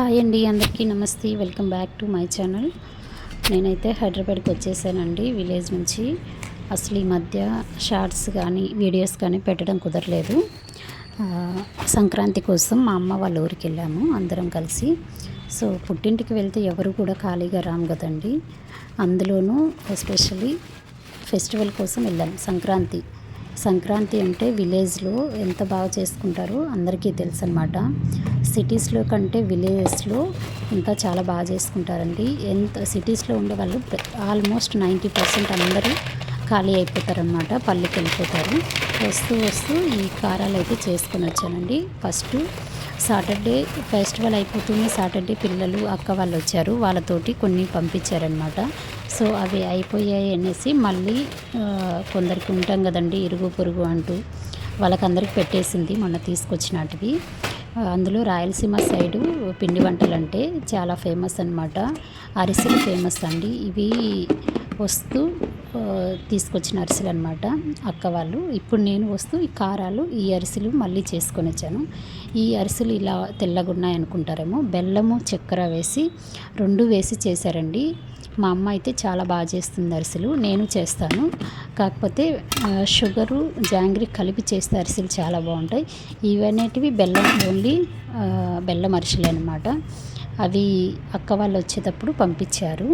Hi అండి, అందరికీ నమస్తే. Welcome back to my channel. నేనైతే హైదరాబాద్కి వచ్చేసానండి విలేజ్ నుంచి. అసలు ఈ మధ్య షార్ట్స్ కానీ వీడియోస్ కానీ పెట్టడం కుదరలేదు. సంక్రాంతి కోసం మా అమ్మ వాళ్ళ ఊరికి వెళ్ళాము అందరం కలిసి. సో పుట్టింటికి వెళ్తే ఎవరు కూడా ఖాళీగా రాము కదండి. అందులోనూ ఎస్పెషల్లీ ఫెస్టివల్ కోసం వెళ్ళాము. సంక్రాంతి అంటే విలేజ్లో ఎంత బాగా చేసుకుంటారో అందరికీ తెలుసు అనమాట. సిటీస్లో కంటే విలేజెస్లో ఇంకా చాలా బాగా చేసుకుంటారండి. సిటీస్లో ఉండే వాళ్ళు ఆల్మోస్ట్ 90% అందరూ ఖాళీ అయిపోతారనమాట, పల్లెకి వెళ్ళిపోతారు. వస్తూ ఈ కారాలు అయితే చేసుకొని వచ్చానండి. ఫస్ట్ సాటర్డే ఫెస్టివల్ అయిపోతుంది. సాటర్డే పిల్లలు అక్క వాళ్ళు వచ్చారు, వాళ్ళతోటి కొన్ని పంపించారనమాట. సో అవి అయిపోయాయి అనేసి మళ్ళీ కొందరికి ఉంటాం కదండి ఇరుగు పొరుగు అంటూ, వాళ్ళకందరికి పెట్టేసింది మొన్న తీసుకొచ్చినటివి. అందులో రాయలసీమ సైడు పిండి వంటలు అంటే చాలా ఫేమస్ అనమాట. అరిసెలు ఫేమస్ అండి. ఇవి వస్తూ తీసుకొచ్చిన అరిసెలు అనమాట అక్క వాళ్ళు. ఇప్పుడు నేను ఈ కారాలు ఈ అరిసెలు మళ్ళీ చేసుకొని వచ్చాను. ఈ అరిసెలు ఇలా తెల్లగా ఉన్నాయి అనుకుంటారేమో, బెల్లము చక్కెర వేసి 2 వేసి చేశారండి. మా అమ్మ అయితే చాలా బాగా చేస్తుంది అరిసెలు. నేను చేస్తాను, కాకపోతే షుగరు జాంగ్రీ కలిపి చేస్తే అరిసెలు చాలా బాగుంటాయి. ఇవనేటివి బెల్లం, ఓన్లీ బెల్లం అరిసెలు అనమాట. అవి అక్క వాళ్ళు వచ్చేటప్పుడు పంపించారు.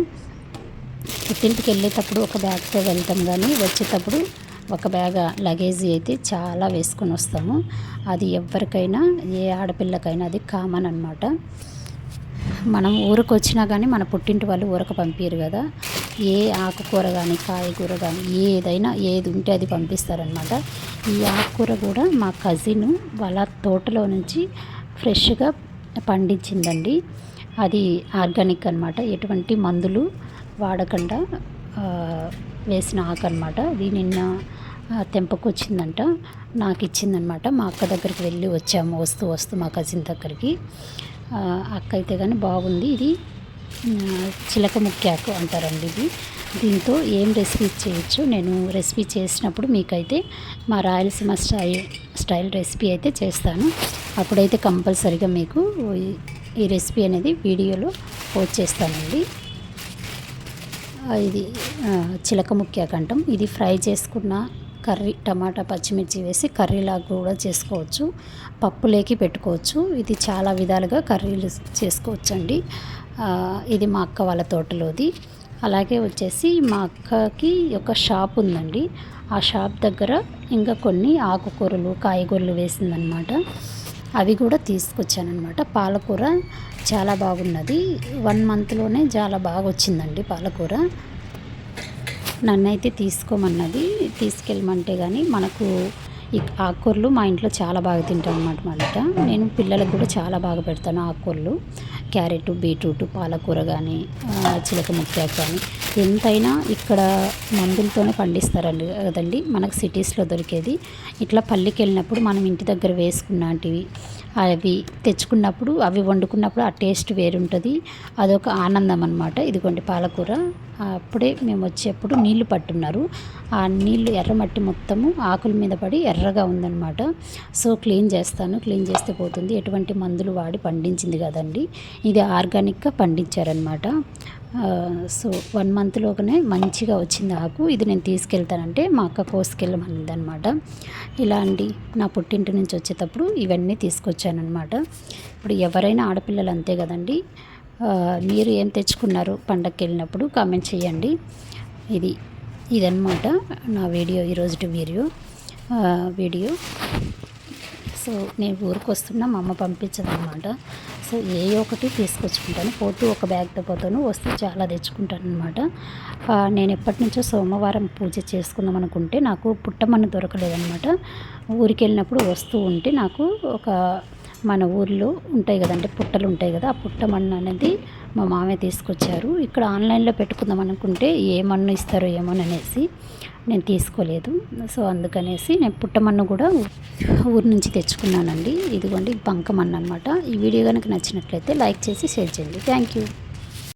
పుట్టింటికి వెళ్ళేటప్పుడు ఒక బ్యాగ్తో వెళ్తాం, కానీ వచ్చేటప్పుడు ఒక బ్యాగ్ లగేజీ అయితే చాలా వేసుకొని వస్తాము. అది ఎవరికైనా, ఏ ఆడపిల్లకైనా అది కామన్ అనమాట. మనం ఊరికి వచ్చినా కానీ మన పుట్టింటి వాళ్ళు ఊరకు పంపించరు కదా. ఏ ఆకుకూర కానీ కాయగూర కానీ ఏది ఉంటే అది పంపిస్తారనమాట. ఈ ఆకుకూర కూడా మా కజిన్ వాళ్ళ తోటలో నుంచి ఫ్రెష్గా పండించిందండి. అది ఆర్గానిక్ అనమాట, ఎటువంటి మందులు వాడకుండా వేసిన ఆకు అనమాట. అది నిన్న తెంపకొచ్చిందంట, నాకు ఇచ్చిందనమాట. మా అక్క దగ్గరికి వెళ్ళి వచ్చాము వస్తూ మా కజిన్ దగ్గరికి. అక్క అయితే కానీ బాగుంది. ఇది చిలక ముక్కాకు అంటారండి ఇది. దీంతో ఏం రెసిపీ చేయొచ్చు, నేను రెసిపీ చేసినప్పుడు మీకైతే మా రాయలసీమ స్టైల్ రెసిపీ అయితే చేస్తాను. అప్పుడైతే కంపల్సరీగా మీకు ఈ రెసిపీ అనేది వీడియోలో పోస్ట్ చేస్తానండి. ఇది చిలక ముక్కాకు అంటాం. ఇది ఫ్రై చేసుకున్న కర్రీ, టమాటా పచ్చిమిర్చి వేసి కర్రీలాగా కూడా చేసుకోవచ్చు, పప్పులేకి పెట్టుకోవచ్చు. ఇది చాలా విధాలుగా కర్రీలు చేసుకోవచ్చు అండి. ఇది మా అక్క వాళ్ళ తోటలోది. అలాగే వచ్చేసి మా అక్కకి ఒక షాప్ ఉందండి. ఆ షాప్ దగ్గర ఇంకా కొన్ని ఆకుకూరలు కాయగూరలు వేసిందనమాట. అవి కూడా తీసుకొచ్చానమాట. పాలకూర చాలా బాగున్నది. 1 మంత్లోనే చాలా బాగా వచ్చిందండి పాలకూర. నన్నైతే తీసుకోమన్నది, తీసుకెళ్ళమంటే కానీ మనకు ఈ ఆకుకూరలు మా ఇంట్లో చాలా బాగా తింటాం అన్నమాట. నేను పిల్లలకు కూడా చాలా బాగా పెడతాను ఆకుకూరలు. క్యారెట్, బీట్రూట్, పాలకూర కానీ చిలక ముక్కాకు కానీ ఎంతైనా ఇక్కడ మందులతోనే పండిస్తారండి కదండి మనకు సిటీస్లో దొరికేది. ఇట్లా పల్లెకి వెళ్ళినప్పుడు మనం ఇంటి దగ్గర వేసుకున్నటివి అవి తెచ్చుకున్నప్పుడు, అవి వండుకున్నప్పుడు ఆ టేస్ట్ వేరుంటుంది. అదొక ఆనందం అనమాట. ఇదిగోండి పాలకూర. అప్పుడే మేము వచ్చేప్పుడు నీళ్లు పట్టున్నారు. ఆ నీళ్లు ఎర్రమట్టి మొత్తము ఆకుల మీద పడి ఎర్రగా ఉందన్నమాట. సో క్లీన్ చేస్తే పోతుంది. ఎటువంటి మందులు వాడి పండించింది కదండి, ఇది ఆర్గానిక్గా పండించారనమాట. సో 1 మంత్లోనే మంచిగా వచ్చింది ఆకు. ఇది నేను తీసుకెళ్తానంటే మా అక్క కోసుకెళ్ళమనింది అనమాట. ఇలా అండి, నా పుట్టింటి నుంచి వచ్చేటప్పుడు ఇవన్నీ తీసుకొచ్చానమాట. ఇప్పుడు ఎవరైనా ఆడపిల్లలు అంతే కదండి. మీరు ఏం తెచ్చుకున్నారు పండగకి వెళ్ళినప్పుడు కామెంట్ చేయండి. ఇదన్నమాట నా వీడియో, ఈరోజు వీడియో. సో నేను ఊరికి వస్తున్నా, మా అమ్మ పంపించదన్నమాట. సో ఒకటి తీసుకొచ్చుకుంటాను, పోతూ ఒక బ్యాగ్తో పోతాను, వస్తూ చాలా తెచ్చుకుంటాను అనమాట. నేను ఎప్పటి నుంచో సోమవారం పూజ చేసుకుందాం అనుకుంటే నాకు పుట్టమన్ను దొరకలేదనమాట. ఊరికి వెళ్ళినప్పుడు వస్తూ ఉంటే నాకు మన ఊర్లో ఉంటాయి కదండి పుట్టలు ఉంటాయి కదా, ఆ పుట్టమన్ను అనేది మా మామయ్య తీసుకొచ్చారు. ఇక్కడ ఆన్లైన్లో పెట్టుకుందాం అనుకుంటే ఏ మన్ను ఇస్తారో ఏమోననేసి నేను తీసుకోలేదు. సో అందుకనేసి నేను పుట్టమన్ను కూడా ఊరు నుంచి తెచ్చుకున్నానండి. ఇదిగోండి బంకమన్ను అనమాట. ఈ వీడియో కనుక నచ్చినట్లయితే లైక్ చేసి షేర్ చేయండి. Thank you.